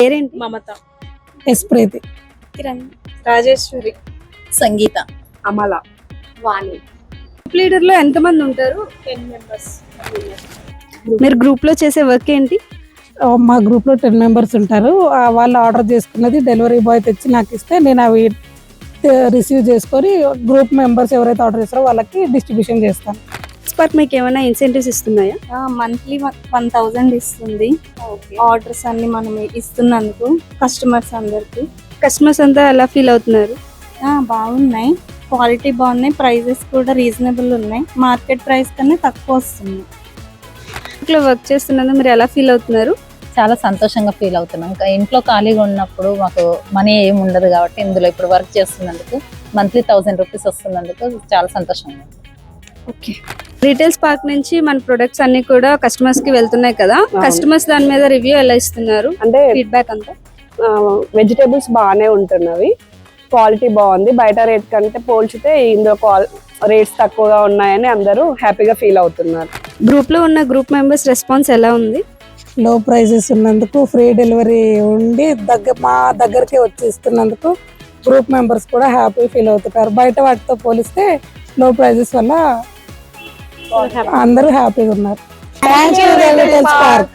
పేరేంటి? మమత, ఎస్ప్రీతి, కిరణ్, రాజేశ్వరి, సంగీత, అమల, వాణి. Group leader లో ఎంతమంది ఉంటారు? 10 members. మీరు గ్రూప్ లో చేసే వర్క్ ఏంటి? మా గ్రూప్ లో 10 members ఉంటారు. వాళ్ళు ఆర్డర్ చేసుకున్నది డెలివరీ బాయ్ తెచ్చి నాకు ఇస్తే నేను అవి రిసీవ్ చేసుకొని గ్రూప్ మెంబర్స్ ఎవరైతే ఆర్డర్ చేస్తారో వాళ్ళకి డిస్ట్రిబ్యూషన్ చేస్తాను. ఎక్స్పర్ట్ మీకు ఏమైనా ఇన్సెంటివ్స్ ఇస్తున్నాయా? మంత్లీ 1000 ఇస్తుంది. ఆర్డర్స్ అన్ని మనం ఇస్తున్నందుకు కస్టమర్స్ అందరికి కస్టమర్స్ అంతా ఎలా ఫీల్ అవుతున్నారు? బాగున్నాయి, క్వాలిటీ బాగున్నాయి, ప్రైజెస్ కూడా రీజనబుల్ ఉన్నాయి. మార్కెట్ ప్రైస్ కన్నా తక్కువ వస్తుంది. ఇంట్లో వర్క్ చేస్తున్నందుకు మీరు ఎలా ఫీల్ అవుతున్నారు? చాలా సంతోషంగా ఫీల్ అవుతున్నాం. ఇంకా ఇంట్లో ఖాళీగా ఉన్నప్పుడు మాకు మనీ ఏమి ఉండదు కాబట్టి ఇందులో ఇప్పుడు వర్క్ చేస్తున్నందుకు మంత్లీ 1000 రూపీస్ వస్తున్నందుకు చాలా సంతోషంగా ఉంది. ఓకే, రీటైల్ స్పార్క్ నుంచి మన ప్రొడక్ట్స్ అన్ని కూడా కస్టమర్స్ కి వెళ్తున్నాయి కదా, కస్టమర్స్ దాని మీద రివ్యూ ఎలా ఇస్తున్నారు? అంటే ఫీడ్బ్యాక్ అంతా వెజిటేబుల్స్ బాగానే ఉంటున్నవి, క్వాలిటీ బాగుంది. బయట రేట్ కంటే పోల్చితే ఇందులో రేట్స్ తక్కువగా ఉన్నాయని అందరూ హ్యాపీగా ఫీల్ అవుతున్నారు. గ్రూప్ లో ఉన్న గ్రూప్ మెంబర్స్ రెస్పాన్స్ ఎలా ఉంది? లో ప్రైజెస్ ఉన్నందుకు, ఫ్రీ డెలివరీ ఉండి మా దగ్గరికి వచ్చి ఇస్తున్నందుకు గ్రూప్ మెంబర్స్ కూడా హ్యాపీ ఫీల్ అవుతున్నారు. బయట వాటితో పోలిస్తే లో ప్రైజెస్ వల్ల అందరూ హ్యాపీగా ఉన్నారు. Thank you retail spark.